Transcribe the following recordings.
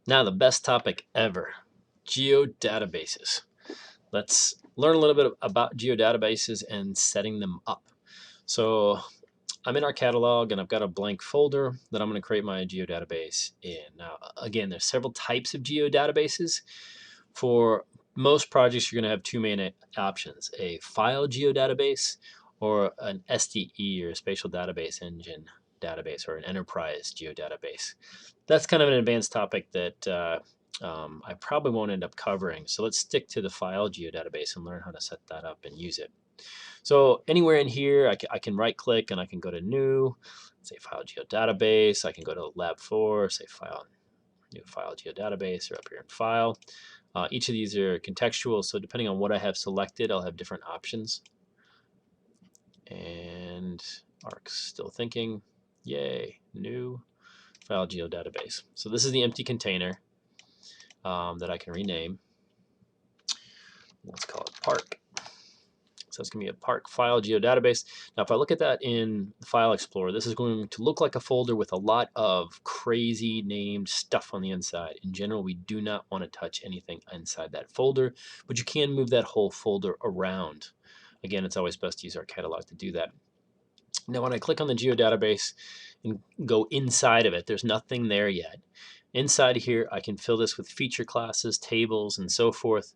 Now the best topic ever, geodatabases. Let's learn a little bit about geodatabases and setting them up. So I'm in our catalog and I've got a blank folder that I'm going to create my geodatabase in. Now, again, there's several types of geodatabases. For most projects, you're going to have two main options, a file geodatabase or an SDE or a spatial database engine database or an enterprise geodatabase. That's kind of an advanced topic that I probably won't end up covering. So let's stick to the file geodatabase and learn how to set that up and use it. So anywhere in here, I can right click and I can go to new, say file geodatabase. I can go to lab 4, say file, new file geodatabase, or up here in file. Each of these are contextual, so depending on what I have selected, I'll have different options. And Arc's still thinking. Yay, new file geodatabase. So this is the empty container that I can rename. Let's call it Park. So it's going to be a Park file geodatabase. Now, if I look at that in the File Explorer, this is going to look like a folder with a lot of crazy named stuff on the inside. In general, we do not want to touch anything inside that folder, but you can move that whole folder around. Again, it's always best to use our catalog to do that. Now, when I click on the geodatabase and go inside of it, there's nothing there yet. Inside here, I can fill this with feature classes, tables, and so forth.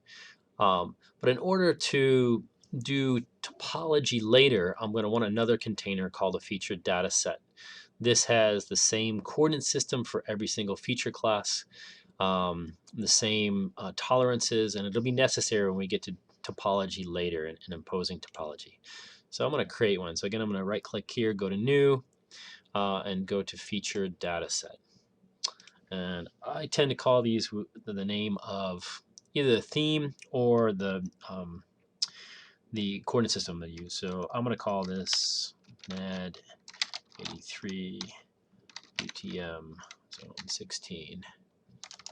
But in order to do topology later, I'm going to want another container called a featured data set. This has the same coordinate system for every single feature class, the same tolerances, and it'll be necessary when we get to topology later and imposing topology. So I'm going to create one. So again, I'm going to right click here, go to new, and go to featured data set. And I tend to call these the name of either the theme or the coordinate system they use. So I'm going to call this MED 83 UTM zone 16.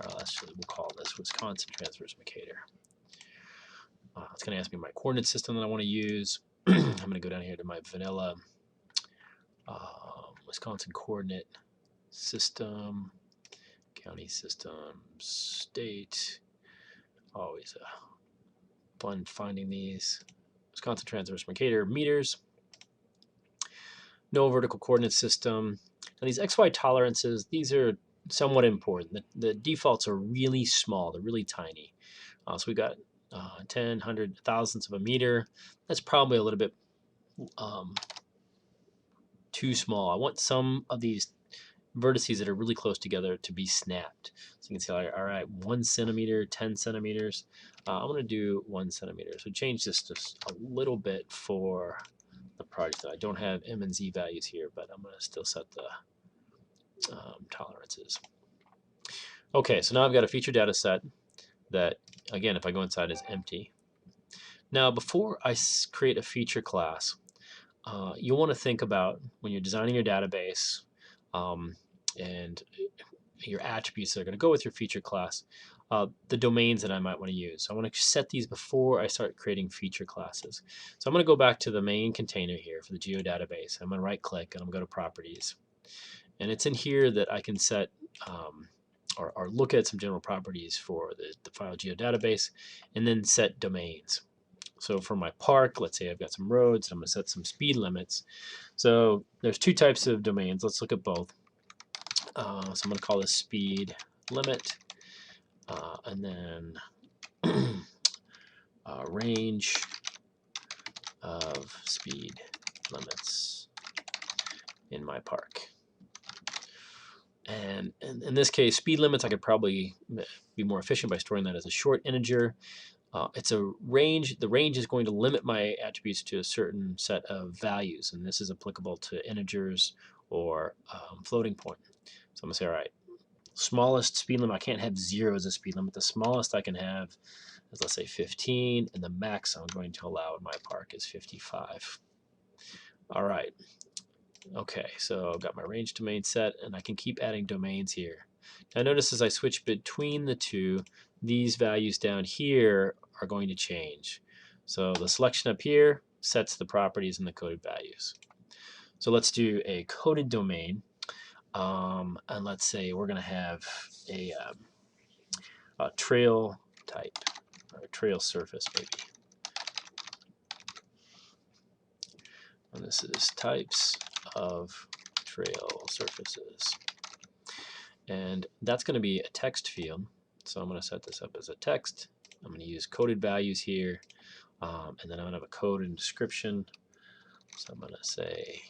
Or actually, we'll call this Wisconsin Transverse Mercator. It's going to ask me my coordinate system that I want to use. I'm going to go down here to my vanilla Wisconsin coordinate system, county system, state. Always fun finding these. Wisconsin Transverse Mercator meters. No vertical coordinate system. Now these XY tolerances, these are somewhat important. The defaults are really small. They're really tiny. So we've got 10, 100, thousandths of a meter. That's probably a little bit too small. I want some of these vertices that are really close together to be snapped. So you can see, all right, 1 centimeter, 10 centimeters. I'm going to do 1 centimeter. So change this just a little bit for the project. I don't have M and Z values here, but I'm going to still set the tolerances. Okay, so now I've got a feature data set that, again, if I go inside, is empty. Now, before I create a feature class, you'll want to think about when you're designing your database and your attributes that are going to go with your feature class, the domains that I might want to use. So I want to set these before I start creating feature classes. So I'm going to go back to the main container here for the geodatabase. I'm going to right click and I'm going to go to properties. And it's in here that I can set or look at some general properties for the file geodatabase and then set domains. So for my park, let's say I've got some roads, and I'm going to set some speed limits. So there's two types of domains. Let's look at both. So I'm going to call this speed limit, and then range of speed limits in my park. And in this case, speed limits, I could probably be more efficient by storing that as a short integer. It's a range. The range is going to limit my attributes to a certain set of values, and this is applicable to integers or floating point. So I'm going to say, all right, smallest speed limit, I can't have 0 as a speed limit. The smallest I can have is, let's say, 15, and the max I'm going to allow in my park is 55. All right. Okay, so I've got my range domain set, and I can keep adding domains here. Now notice as I switch between the two, these values down here are going to change. So the selection up here sets the properties and the coded values. So let's do a coded domain, and let's say we're going to have a trail type, or trail surface maybe. And this is types of trail surfaces. And that's going to be a text field. So I'm going to set this up as a text. I'm going to use coded values here. And then I'm going to have a code and description. So I'm going to say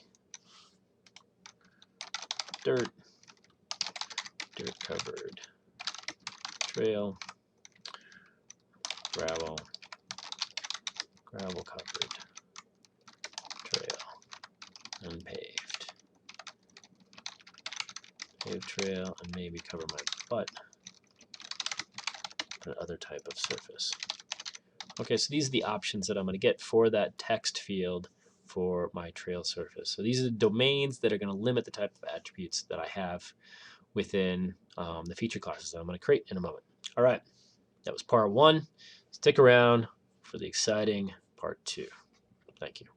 dirt covered trail, gravel covered trail, unpaved, paved trail, and maybe cover my butt, another type of surface. Okay, so these are the options that I'm going to get for that text field for my trail surface. So these are the domains that are going to limit the type of attributes that I have within the feature classes that I'm going to create in a moment. All right, that was part 1. Stick around for the exciting part 2. Thank you.